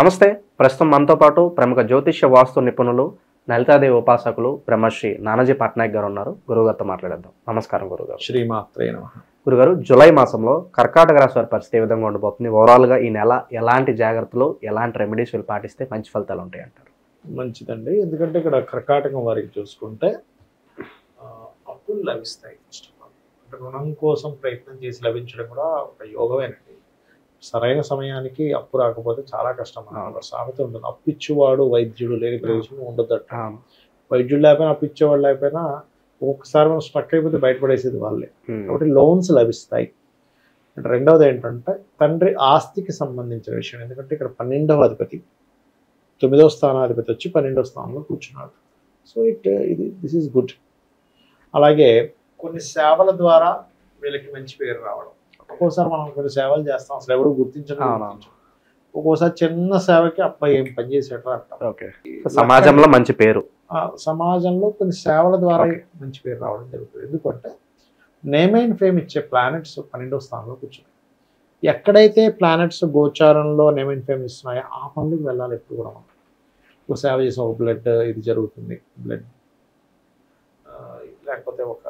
నమస్తే. ప్రస్తుతం మనతో పాటు ప్రముఖ జ్యోతిష్య వాస్తు నిపుణులు, లలితాదేవి ఉపాసకులు బ్రహ్మశ్రీ నానాజీ పట్నాయక్ గారు ఉన్నారు. గురువుగారితో మాట్లాడేద్దాం. నమస్కారం గురుగారు. శ్రీమాత్రే నమః. గురుగారు, జూలై మాసంలో కర్కాటక రాశి వారి పరిస్థితి ఏ విధంగా ఉండబోతుంది? ఓవరాల్గా ఈ నెల ఎలాంటి జాగ్రత్తలు, ఎలాంటి రెమెడీస్ వీళ్ళు పాటిస్తే మంచి ఫలితాలు ఉంటాయి అంటారు? మంచిదండి. ఎందుకంటే ఇక్కడ కర్కాటకం వారికి చూసుకుంటే అప్పులు లభిస్తాయి. ఫస్ట్ ఆఫ్ ఆల్ అంటే రుణం కోసం ప్రయత్నం చేసి లభించడం కూడా ఒక యోగమేనండి. సరైన సమయానికి అప్పు రాకపోతే చాలా కష్టం. సామెత ఉంటుంది, అప్పిచ్చువాడు వైద్యుడు లేని ప్రదేశం ఉండదట. వైద్యుడు లేకపోయినా అప్పిచ్చేవాడు లేకపోయినా ఒక్కొక్కసారి మనం స్ట్రక్ అయిపోతే బయటపడేసేది వాళ్ళే. కాబట్టి లోన్స్ లభిస్తాయి. అంటే రెండవది ఏంటంటే తండ్రి ఆస్తికి సంబంధించిన విషయం. ఎందుకంటే ఇక్కడ 12వ అధిపతి 9వ స్థానాధిపతి వచ్చి 12వ స్థానంలో కూర్చున్నాడు. So this is good. అలాగే కొన్ని సేవల ద్వారా వీళ్ళకి మంచి పేరు రావడం. ఒక్కోసారి మనం కొన్ని సేవలు చేస్తాం, అసలు ఎవరు గుర్తించడం. ఒక్కోసారి చిన్న సేవకి అబ్బాయి ఏం పని చేసేట అంటాం. సమాజంలో మంచి పేరు, సమాజంలో కొన్ని సేవల ద్వారా మంచి పేరు రావడం జరుగుతుంది. ఎందుకంటే నేమ్ అండ్ ఫేమ్ ఇచ్చే ప్లానెట్స్ 12వ స్థానంలో కూర్చున్నాయి. ఎక్కడైతే ప్లానెట్స్ గోచారంలో నేమ్ అండ్ ఫేమ్ ఇస్తున్నాయో ఆ పనులకు వెళ్ళాలి ఎప్పుడు కూడా. మనం ఒక సేవ చేసిన ఒక బ్లడ్ ఇది జరుగుతుంది, బ్లడ్ లేకపోతే ఒక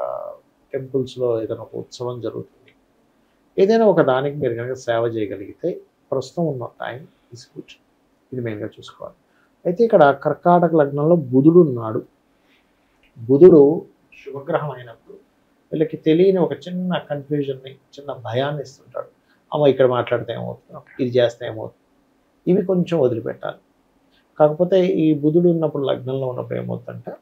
టెంపుల్స్లో ఏదైనా ఒక ఉత్సవం జరుగుతుంది. ఏదైనా ఒక దానికి మీరు కనుక సేవ చేయగలిగితే ప్రస్తుతం ఉన్న టైం ఇస్ గుడ్. ఇది మెయిన్గా చూసుకోవాలి. అయితే ఇక్కడ కర్కాటక లగ్నంలో బుధుడు ఉన్నాడు. బుధుడు శుభగ్రహం అయినప్పుడు వీళ్ళకి తెలియని ఒక చిన్న కన్ఫ్యూజన్ని, చిన్న భయాన్ని ఇస్తుంటాడు. అమ్మ ఇక్కడ మాట్లాడితే ఏమవుతుంది, ఇది చేస్తే ఏమవుతుంది, ఇవి కొంచెం వదిలిపెట్టాలి. కాకపోతే ఈ బుధుడు ఉన్నప్పుడు లగ్నంలో ఉన్నప్పుడు ఏమవుతుందంటే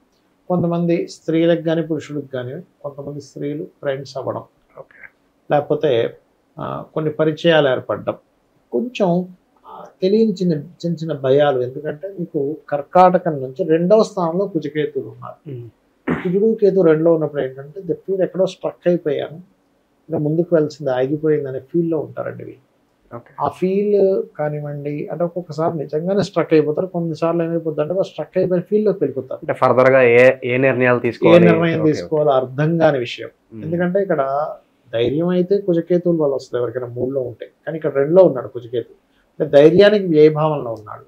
కొంతమంది స్త్రీలకు కానీ పురుషులకు కానీ కొంతమంది స్త్రీలు ఫ్రెండ్స్ అవ్వడం, లేకపోతే కొన్ని పరిచయాలు ఏర్పడడం, కొంచెం తెలియని చిన్న చిన్న భయాలు. ఎందుకంటే మీకు కర్కాటకం నుంచి 2వ స్థానంలో కుజకేతులు ఉన్నారు. కుజుడు కేతు 2లో ఉన్నప్పుడు ఏంటంటే ఫీల్ ఎక్కడో స్ట్రక్ అయిపోయాను, ఇంకా ముందుకు వెళ్తుంది, ఆగిపోయింది అనే ఫీల్లో ఉంటారండి. ఆ ఫీల్ కానివ్వండి, అంటే ఒక్కొక్కసారి నిజంగానే స్ట్రక్ అయిపోతారు, కొన్నిసార్లు ఏమైపోతుంది అంటే స్ట్రక్ అయిపోయిన ఫీల్డ్లోకి వెళ్ళిపోతారు. అంటే ఫర్దర్గా ఏ నిర్ణయాలు ఏ నిర్ణయం తీసుకోవాలో అర్థం కాని విషయం. ఎందుకంటే ఇక్కడ ధైర్యం అయితే కుజకేతువుల వల్ల వస్తుంది ఎవరికైనా 3లో ఉంటే, కానీ ఇక్కడ 2లో ఉన్నాడు కుజకేతు. అంటే ధైర్యానికి వ్యయభావంలో ఉన్నాడు.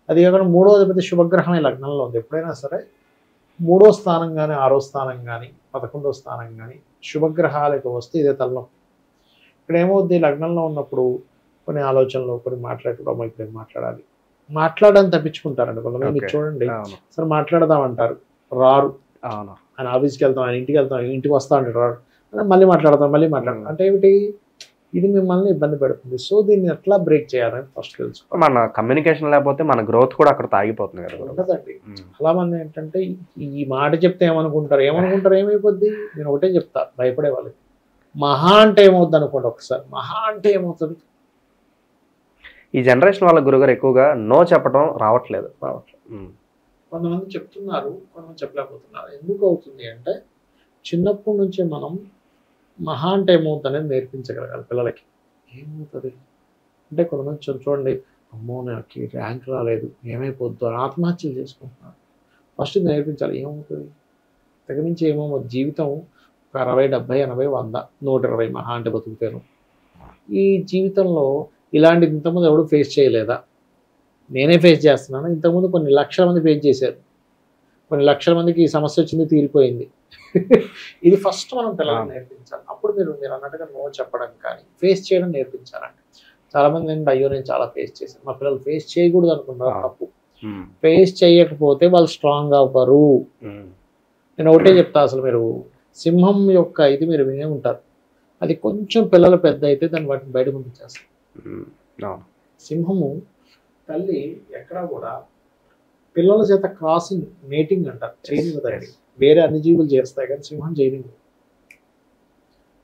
అది కాకుండా 3వ అధిపతి శుభగ్రహమే లగ్నంలో ఉంది. ఎప్పుడైనా సరే 3వ స్థానం కానీ 6వ స్థానం కానీ 11వ స్థానం కానీ శుభగ్రహాలకు వస్తే ఇదే తలనొప్పి. ఇక్కడ ఏమవుద్ది, లగ్నంలో ఉన్నప్పుడు కొన్ని ఆలోచనలు, కొన్ని మాట్లాడటం, ఇప్పుడు మాట్లాడాలి, మాట్లాడని తప్పించుకుంటారండి కొంతమంది. చూడండి, సరే మాట్లాడదామంటారు, రారు. ఆయన ఆఫీస్కి వెళ్తాం, ఆయన ఇంటికి వెళ్తాం, ఇంటికి వస్తా అంటారు, రారు. మళ్ళీ మాట్లాడతాం, మళ్ళీ మాట్లాడతాం. అంటే ఏమిటి, ఇది మిమ్మల్ని ఇబ్బంది పెడుతుంది. సో దీన్ని ఎట్లా బ్రేక్ చేయాలని ఫస్ట్ తెలుసుకోవాలి. మన కమ్యూనికేషన్ లేకపోతే మన గ్రోత్ కూడా అక్కడ ఆగిపోతుంది కదా. ఉండదండి. చాలా మంది ఏంటంటే ఈ మాట చెప్తే ఏమనుకుంటారు, ఏమైపోద్ది. నేను ఒకటే చెప్తా, భయపడే వాళ్ళకి. మహా అంటే ఏమవుద్ది అనుకోండి, ఒకసారి మహా అంటే ఏమవుతుంది. ఈ జనరేషన్ వాళ్ళ గురుగారు ఎక్కువగా నో చెప్పడం రావట్లేదు. కొంతమంది చెప్తున్నారు, కొంతమంది చెప్పలేకపోతున్నారు. ఎందుకు అవుతుంది అంటే చిన్నప్పటి నుంచి మనం మహా అంటే ఏమవుతుంది అనేది నేర్పించగలగాలి పిల్లలకి. ఏమవుతుంది అంటే కొంతమంది చూడండి, అమ్మో నాకు ర్యాంక్ రాలేదు, ఏమైపోద్దు అని ఆత్మహత్యలు చేసుకుంటున్నారు. ఫస్ట్ నేర్పించాలి ఏమవుతుంది, దగ్గర నుంచి ఏమవుతుంది. జీవితం ఒక 60, 70, 80, 100, 120 మహా అంటే బతుకుతాను. ఈ జీవితంలో ఇలాంటి ఇంతకుముందు ఎవడు ఫేస్ చేయలేదా? నేనే ఫేస్ చేస్తున్నాను. ఇంతకుముందు కొన్ని లక్షల మంది ఫేస్ చేశారు, కొన్ని లక్షల మందికి ఈ సమస్య వచ్చింది, తీరిపోయింది. ఇది ఫస్ట్ మనం పిల్లలకు నేర్పించాలి. అప్పుడు మీరు అన్నట్టుగా నో చెప్పడం కానీ ఫేస్ చేయడం నేర్పించాలండి. చాలామంది ఏంటంటే అయ్యో నేను చాలా ఫేస్ చేశాను, మా పిల్లలు ఫేస్ చేయకూడదు అనుకున్నారు. తప్పు. ఫేస్ చేయకపోతే వాళ్ళు స్ట్రాంగ్ అవ్వరు. నేను ఒకటే చెప్తా, అసలు మీరు సింహం యొక్క ఇది మీరు వినే ఉంటారు, అది కొంచెం పిల్లలు పెద్ద అయితే దాన్ని వాటిని బయట పంపించేస్తారు. సింహము తల్లి ఎక్కడా కూడా పిల్లల చేత క్రాసింగ్, మేటింగ్ అంటారు, చేయనివ్వదండి. వేరే అన్ని జీవులు చేస్తాయి కానీ సింహం చేయనివ్వదు.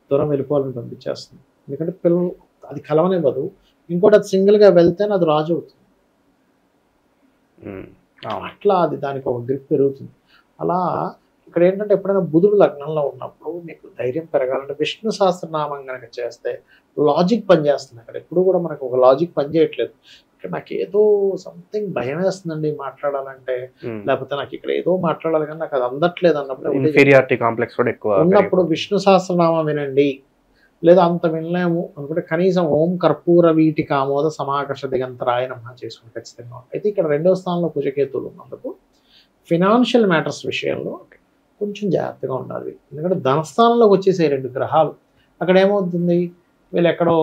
దూరం వెళ్ళిపోవాలని పంపించేస్తుంది. ఎందుకంటే పిల్లలు అది కలవనివ్వదు. ఇంకోటి అది సింగిల్గా వెళ్తేనే అది రాజు అవుతుంది. అట్లా అది దానికి ఒక గ్రిప్ పెరుగుతుంది. అలా ఇక్కడ ఏంటంటే ఎప్పుడైనా బుధుడు లగ్నంలో ఉన్నప్పుడు మీకు ధైర్యం పెరగాలంటే విష్ణు సహస్రనామం కనుక చేస్తే లాజిక్ పనిచేస్తుంది. అక్కడ ఎప్పుడు కూడా మనకు ఒక లాజిక్ పనిచేయట్లేదు. ఇక్కడ నాకు ఏదో సంథింగ్ భయం వేస్తుందండి మాట్లాడాలంటే, లేకపోతే నాకు ఇక్కడ ఏదో మాట్లాడాలి కానీ నాకు అది అందట్లేదు అన్నప్పుడు ఇన్ఫీరియారిటీ కాంప్లెక్స్ కూడా ఎక్కువ ఉన్నప్పుడు విష్ణు సహస్రనామం వినండి, లేదా అంత వినలేము అనుకుంటే కనీసం ఓం కర్పూర వీటి కామోద సమాకర్ష దిగంతరాయ నమః చేసుకుని ఖచ్చితంగా ఉంటాయి. అయితే ఇక్కడ 2వ స్థానంలో కుజకేతువులు ఉన్నందుకు ఫినాన్షియల్ మ్యాటర్స్ విషయంలో కొంచెం జాగ్రత్తగా ఉండాలి. ఎందుకంటే ధనస్థానంలోకి వచ్చేసే 2 గ్రహాలు అక్కడ ఏమవుతుంది, వీళ్ళు ఎక్కడో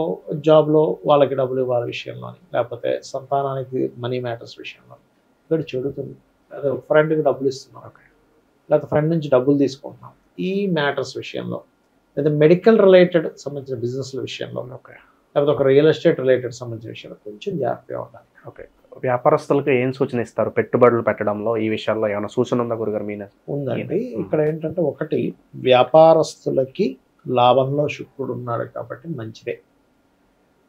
జాబ్లో వాళ్ళకి డబ్బులు ఇవ్వాలి విషయంలోని, లేకపోతే సంతానానికి మనీ మ్యాటర్స్ విషయంలో ఇక్కడ చెడుతుంది, లేదా ఫ్రెండ్కి డబ్బులు ఇస్తున్నాం, లేకపోతే ఫ్రెండ్ నుంచి డబ్బులు తీసుకుంటున్నాం, ఈ మ్యాటర్స్ విషయంలో, లేదా మెడికల్ రిలేటెడ్ సంబంధించిన బిజినెస్ల విషయంలో, లేకపోతే ఒక రియల్ ఎస్టేట్ రిలేటెడ్ సంబంధించిన విషయంలో కొంచెం జాగ్రత్తగా ఉండాలి. ఓకే, వ్యాపారస్తులకు ఏం సూచన ఇస్తారు పెట్టుబడులు పెట్టడంలో? ఈ విషయాల్లో ఏమైనా సూచన ఉందా గురుగారు మీ? ఉందండి. ఇక్కడ ఏంటంటే ఒకటి, వ్యాపారస్తులకి లాభంలో శుక్రుడు ఉన్నాడు కాబట్టి మంచిదే.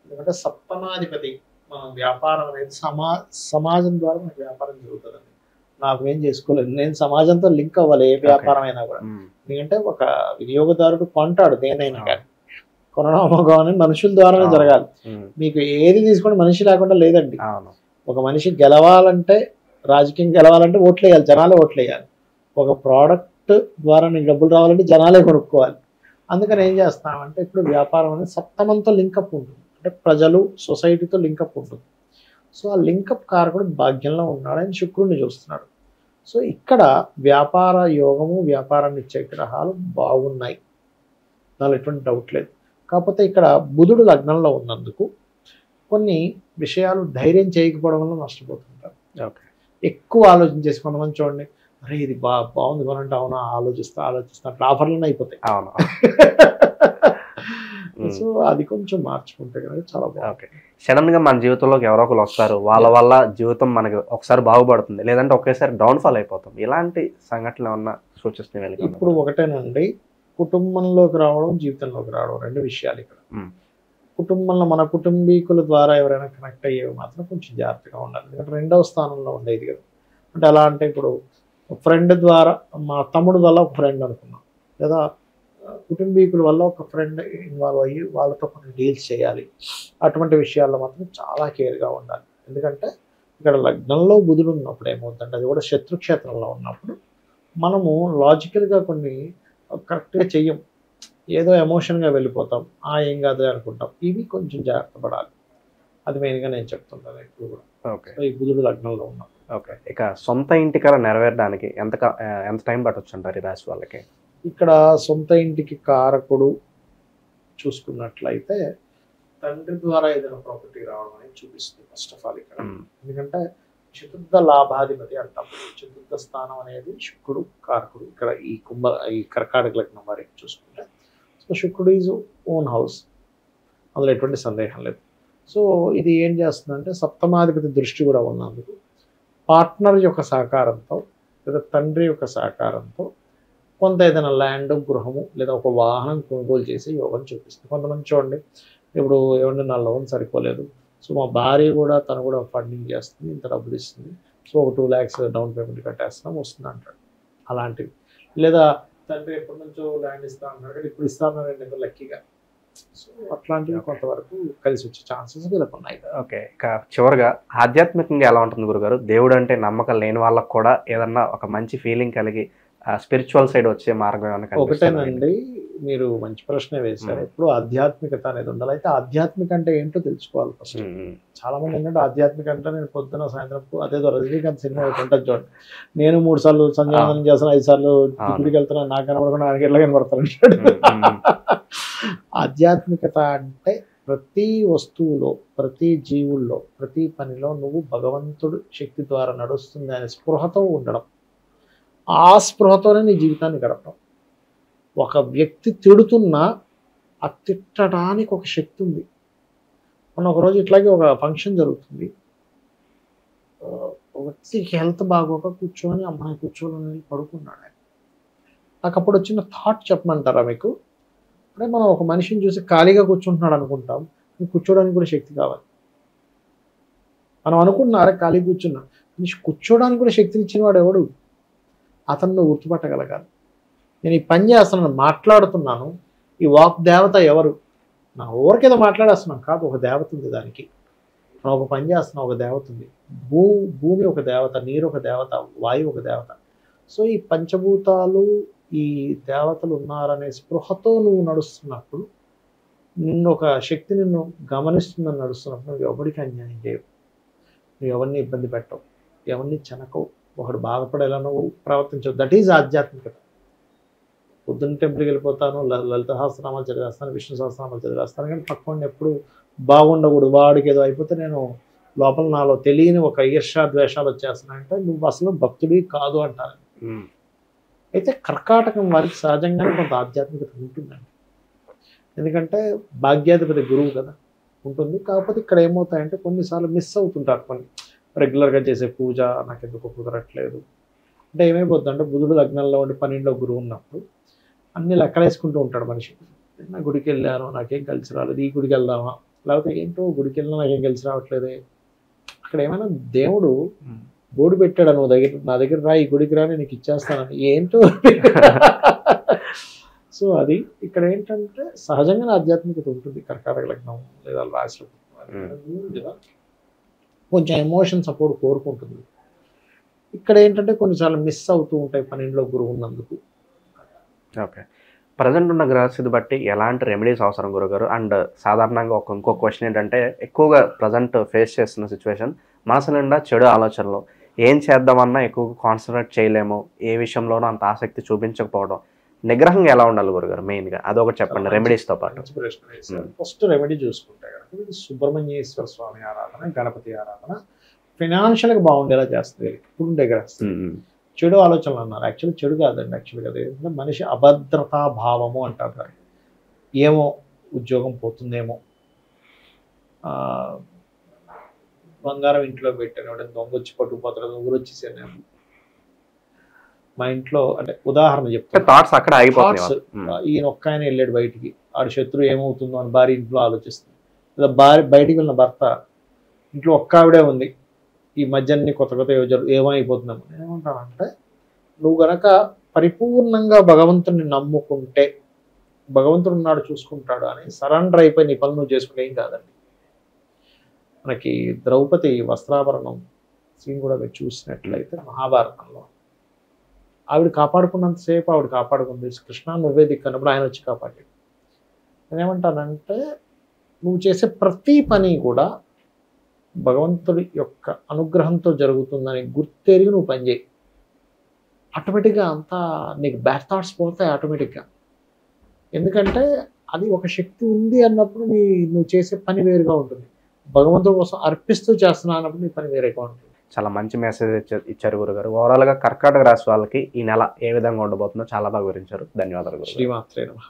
ఎందుకంటే సప్తమాధిపతి, మనం వ్యాపారం అనేది సమాజం ద్వారా మనకి వ్యాపారం జరుగుతుందండి. నాకు ఏం చేసుకోలేదు, నేను సమాజంతో లింక్ అవ్వాలి ఏ వ్యాపారం అయినా కూడా. ఎందుకంటే ఒక వినియోగదారుడు కొంటాడు దేనైనా కానీ, కొనడం అమ్మకం అనేది మనుషుల ద్వారానే జరగాలి. మీకు ఏది తీసుకొని మనిషి లేకుండా లేదండి. ఒక మనిషి గెలవాలంటే, రాజకీయం గెలవాలంటే ఓట్లు వేయాలి, జనాలే ఓట్లు వేయాలి. ఒక ప్రోడక్ట్ ద్వారా నీకు డబ్బులు రావాలంటే జనాలే కొనుక్కోవాలి. అందుకని ఏం చేస్తామంటే ఇప్పుడు వ్యాపారం అనేది సప్తమంతో లింకప్ ఉంటుంది, అంటే ప్రజలు సొసైటీతో లింకప్ ఉంటుంది. సో ఆ లింకప్ కారకుడు భాగ్యంలో ఉన్నాడు, ఆయన శుక్రుడిని చూస్తున్నాడు. సో ఇక్కడ వ్యాపార యోగము, వ్యాపారాన్ని ఇచ్చే గ్రహాలు బాగున్నాయి, దానిలో ఎటువంటి డౌట్ లేదు. కాకపోతే ఇక్కడ బుధుడు లగ్నంలో ఉన్నందుకు కొన్ని విషయాలు ధైర్యం చేయకపోవడం వల్ల నష్టపోతుంటారు. ఎక్కువ ఆలోచించేసి కొంతమంది చూడండి, అరే ఇది బాగుంది కొనంటే, అవునా ఆలోచిస్తా అట్లా ఆఫర్లను అయిపోతాయి. సో అది కొంచెం మార్చుకుంటే కనుక చాలా బాగుంది. సడన్ గా మన జీవితంలోకి ఎవరో ఒకరు వస్తారు, వాళ్ళ వల్ల జీవితం మనకి ఒకసారి బాగుపడుతుంది, లేదంటే ఒకేసారి డౌన్ఫాల్ అయిపోతాం. ఇలాంటి సంఘటనలు ఏమన్నా సూచిస్తున్నాయి? ఇప్పుడు ఒకటేనండి, కుటుంబంలోకి రావడం, జీవితంలోకి రావడం 2 విషయాలు ఇక్కడ. కుటుంబంలో మన కుటుంబీకుల ద్వారా ఎవరైనా కనెక్ట్ అయ్యేవి మాత్రం కొంచెం జాగ్రత్తగా ఉండాలి. ఎందుకంటే 2వ స్థానంలో ఉండేది కదా. అంటే ఎలా అంటే ఇప్పుడు ఫ్రెండ్ ద్వారా, మా తమ్ముడు వల్ల ఒక ఫ్రెండ్ అనుకున్నాం, లేదా కుటుంబీకుల వల్ల ఒక ఫ్రెండ్ ఇన్వాల్వ్ అయ్యి వాళ్ళతో కొన్ని డీల్స్ చేయాలి. అటువంటి విషయాల్లో మాత్రం చాలా కేర్గా ఉండాలి. ఎందుకంటే ఇక్కడ లగ్నంలో బుధుడు ఉన్నప్పుడు ఏమవుతుందంటే, అది కూడా శత్రుక్షేత్రంలో ఉన్నప్పుడు మనము లాజికల్గా కొన్ని కరెక్ట్గా చెయ్యం, ఏదో ఎమోషన్గా వెళ్ళిపోతాం, ఏం కాదు అనుకుంటాం. ఇవి కొంచెం జాగ్రత్త పడాలి. అది మెయిన్గా నేను చెప్తుంటాను ఎప్పుడు కూడా. ఈ బుధుడు లగ్నంలో ఉన్నాం. ఓకే, ఇక సొంత ఇంటి కల నెరవేరడానికి ఎంత టైం పట్టొచ్చు అంటారు ఈ రాశి వాళ్ళకి? ఇక్కడ సొంత ఇంటికి కారకుడు చూసుకున్నట్లయితే తండ్రి ద్వారా ఏదైనా ప్రాపర్టీ రావడం అనేది చూపిస్తుంది ఫస్ట్ ఆఫ్ ఆల్ ఇక్కడ. ఎందుకంటే చతుర్థ లాభాధిపతి అంటాం. చతుర్థ స్థానం అనేది శుక్రుడు కారకుడు. ఇక్కడ ఈ కర్కాటక లగ్నం వారికి చూసుకుంటే, సో శుక్రుడు ఈజ్ ఓన్ హౌస్, అందులో ఎటువంటి సందేహం లేదు. సో ఇది ఏం చేస్తుందంటే సప్తమాధిపతి దృష్టి కూడా ఉన్నందుకు పార్ట్నర్ యొక్క సహకారంతో, లేదా తండ్రి యొక్క సహకారంతో కొంత ఏదైనా ల్యాండ్, గృహము, లేదా ఒక వాహనం కొనుగోలు చేసి యోగం చూపిస్తుంది. కొంతమంది చూడండి, ఇప్పుడు ఏమంటే నా లోన్ సరిపోలేదు, సో మా భార్య కూడా తను కూడా ఫండింగ్ చేస్తుంది, ఇంత డబ్బులు ఇస్తుంది, సో ఒక 2 lakhs డౌన్ పేమెంట్ కట్టేస్తున్నాం వస్తుంది అంటాడు. అలాంటివి. లేదా తండ్రి ఎప్పటి నుంచో ల్యాండ్ ఇస్తా అన్నాడు కానీ ఇప్పుడు ఇస్తా అన్నాడు ఎంతో లక్కీగా. సో అట్లాంటివి కొంతవరకు కలిసి వచ్చే ఛాన్సెస్ వీళ్ళకు ఉన్నాయి. ఓకే, ఇక చివరిగా ఆధ్యాత్మికంగా ఎలా ఉంటుంది గురుగారు? దేవుడు అంటే నమ్మకం లేని వాళ్ళకు కూడా ఏదన్నా ఒక మంచి ఫీలింగ్ కలిగి స్పిరిచువల్ సైడ్ వచ్చే మార్గం ఏమన్నా? ఒకటేనండి, మీరు మంచి ప్రశ్న వేశారు. ఎప్పుడు ఆధ్యాత్మికత అనేది ఉండాలి. అయితే ఆధ్యాత్మిక అంటే ఏంటో తెలుసుకోవాలి ఫస్ట్. చాలా మంది ఏంటంటే ఆధ్యాత్మిక అంటే నేను పొద్దున సాయంత్రం అదేదో రజనీకాంత్ సినిమా ఉంటుంది చూడండి, నేను 3 సార్లు సంధ్యావందనం చేస్తాను, 5 సార్లు గుడికి వెళ్తున్నాను, నాకు కనబడకుండా ఆయనకి ఎట్లా కనబడతాను. ఆధ్యాత్మికత అంటే ప్రతి వస్తువులో, ప్రతి జీవుల్లో, ప్రతి పనిలో నువ్వు భగవంతుడు శక్తి ద్వారా నడుస్తుంది అనే స్పృహతో ఉండడం. ఆ స్పృహతోనే నీ జీవితాన్ని గడపడం. ఒక వ్యక్తి తిడుతున్నా ఆ తిట్టడానికి ఒక శక్తి ఉంది. మొన్న ఒకరోజు ఇట్లాగే ఒక ఫంక్షన్ జరుగుతుంది, వ్యక్తికి హెల్త్ బాగోక కూర్చొని అమ్మాయి కూర్చోని పడుకున్నాడు. నాకు అప్పుడు వచ్చిన థాట్ చెప్పమంటారా మీకు? అంటే మనం ఒక మనిషిని చూసి ఖాళీగా కూర్చుంటున్నాడు అనుకుంటాం, కూర్చోడానికి కూడా శక్తి కావాలి. మనం అనుకుంటున్నారా ఖాళీ కూర్చున్నా, కూర్చోడానికి కూడా శక్తిని ఇచ్చిన వాడు ఎవడు? అతన్ని గుర్తుపట్టగలగాలి. నేను ఈ పని చేస్తున్నాను, మాట్లాడుతున్నాను, ఈ వాక్ దేవత ఎవరు? నా ఊరికేదో మాట్లాడేస్తున్నాను కాదు, ఒక దేవత ఉంది దానికి. మనం ఒక పని చేస్తున్నాం, ఒక దేవత ఉంది. భూమి ఒక దేవత, నీరు ఒక దేవత, వాయువు ఒక దేవత. సో ఈ పంచభూతాలు, ఈ దేవతలు ఉన్నారనే స్పృహతో నువ్వు నడుస్తున్నప్పుడు నిన్ను ఒక శక్తి నిన్ను గమనిస్తుందని నడుస్తున్నప్పుడు నువ్వు ఎవరికి అన్యాయం చేయవు, నువ్వు ఎవరిని ఇబ్బంది పెట్టవు, ఎవరిని చెనకవు, ఒకడు బాధపడేలా నువ్వు ప్రవర్తించవు. దట్ ఈజ్ ఆధ్యాత్మికత. పొద్దున్న టెంపుల్కి వెళ్ళిపోతాను, లలిత సహస్రనామాలు చదివేస్తాను, విష్ణు సహస్రనామాలు చదివేస్తాను, కానీ పక్కన ఎప్పుడు బాగుండకూడదు, వాడికి ఏదో అయిపోతే నేను లోపల నాలో తెలియని ఒక ఈర్ష్యా ద్వేషాలు వచ్చేస్తున్నాయంటే నువ్వు అసలు భక్తుడి కాదు అంటారు. అయితే కర్కాటకం వారికి సహజంగానే కొంత ఆధ్యాత్మికత ఉంటుందండి. ఎందుకంటే భాగ్యాధిపతి గురువు కదా, ఉంటుంది. కాకపోతే ఇక్కడ ఏమవుతాయంటే కొన్నిసార్లు మిస్ అవుతుంటారు, కొన్ని రెగ్యులర్గా చేసే పూజ నాకు ఎందుకు కుదరట్లేదు అంటే ఏమైపోతుందంటే బుధుడు లగ్నంలో ఉండి 12లో గురువు ఉన్నప్పుడు అన్ని లెక్కలేసుకుంటూ ఉంటాడు మనిషి. నా గుడికి వెళ్ళాను, నాకేం కలిసి రాలేదు, ఈ గుడికి వెళ్దామా, లేకపోతే ఏంటో గుడికి వెళ్ళినా నాకేం కలిసి రావట్లేదే. అక్కడ ఏమైనా దేవుడు బోర్డు పెట్టాడు నువ్వు నా దగ్గర రా, ఈ గుడికి రా, నీకు ఇచ్చేస్తానని, ఏంటో. సో అది ఇక్కడ ఏంటంటే సహజంగానే ఆధ్యాత్మికత ఉంటుంది కర్కాటక లగ్నం లేదా రాశి కదా, కొంచెం ఎమోషన్ సపోర్ట్ కోరుకుంటుంది. ఇక్కడ ఏంటంటే కొన్నిసార్లు మిస్ అవుతూ ఉంటాయి 12లో గురువు ఉన్నందుకు. ఓకే, ప్రజెంట్ ఉన్న గ్రహస్థితి బట్టి ఎలాంటి రెమెడీస్ అవసరం గురుగారు? అండ్ సాధారణంగా ఇంకో క్వశ్చన్ ఏంటంటే, ఎక్కువగా ప్రజెంట్ ఫేస్ చేస్తున్న సిచ్యువేషన్ మనసు నిండా చెడు ఆలోచనలు, ఏం చేద్దామన్నా ఎక్కువగా కాన్సన్ట్రేట్ చేయలేము, ఏ విషయంలోనూ అంత ఆసక్తి చూపించకపోవడం, నిగ్రహంగా ఎలా ఉండాలి గురుగారు మెయిన్గా? అదొకటి చెప్పండి రెమెడీస్తో పాటు. ఫస్ట్ రెమెడీ చూసుకుంటే కనుక సుబ్రహ్మణ్యేశ్వర స్వామి ఆరాధన, గణపతి ఆరాధన ఫైనాన్షియల్గా బాగుండేలా చేస్తుంది. ఇప్పుడుండే గ్రహిస్తుంది. చెడు ఆలోచనలు అన్నారు, యాక్చువల్లీ చెడు కాదండి, యాక్చువల్గా ఏంటంటే మనిషి అభద్రతా భావము అంటారు దాన్ని. ఏమో ఉద్యోగం పోతుందేమో, బంగారం ఇంట్లో పెట్టాను దొంగ వచ్చి పట్టుకుపోతాడు, ఊరు వచ్చేసాను. మా ఇంట్లో అంటే ఉదాహరణ చెప్తాను, థాట్స్ అక్కడ ఆగిపోతాయి. ఈయన ఒక్క ఆయన వెళ్ళాడు బయటికి, ఆడు శత్రువు ఏమవుతుందో అని భార్య ఇంట్లో ఆలోచిస్తుంది, లేదా భార్య బయటికి వెళ్ళిన భర్త ఇంట్లో ఒక్క ఆవిడే ఉంది, ఈ మధ్యన్ని కొత్త ఏమైపోతున్నాము. ఏమంటానంటే నువ్వు గనక పరిపూర్ణంగా భగవంతుడిని నమ్ముకుంటే భగవంతుడు ఉన్నాడు చూసుకుంటాడు అని సరెండర్ అయిపోయి నీ పనులు నువ్వు చేసుకుంటే ఏం కాదండి. మనకి ద్రౌపది వస్త్రాభరణం సీన్ కూడా మీరు చూసినట్లయితే మహాభారతంలో ఆవిడ కాపాడుకున్నంతసేపు ఆవిడ కాపాడుకుంది, కృష్ణ నువ్వే దిక్కు అన్నప్పుడు ఆయన వచ్చి కాపాడాడు. నేనేమంటానంటే నువ్వు చేసే ప్రతి పని కూడా భగవంతుడి యొక్క అనుగ్రహంతో జరుగుతుందని గుర్తెరిగి నువ్వు పనిచేయి, ఆటోమేటిక్గా అంతా నీకు బ్యాడ్ థాట్స్ పోతాయి ఆటోమేటిక్గా. ఎందుకంటే అది ఒక శక్తి ఉంది అన్నప్పుడు నువ్వు చేసే పని వేరుగా ఉంటుంది, భగవంతుడి కోసం అర్పిస్తూ చేస్తున్నా అన్నప్పుడు నీ పని వేరేగా ఉంటుంది. చాలా మంచి మెసేజ్ ఇచ్చారు గురుగారు. ఓవరాల్గా కర్కాటక రాశి వాళ్ళకి ఈ నెల ఏ విధంగా ఉండబోతుందో చాలా బాగా వివరించారు. ధన్యవాదాలు గురుగారు. శ్రీమాత్రే నమః.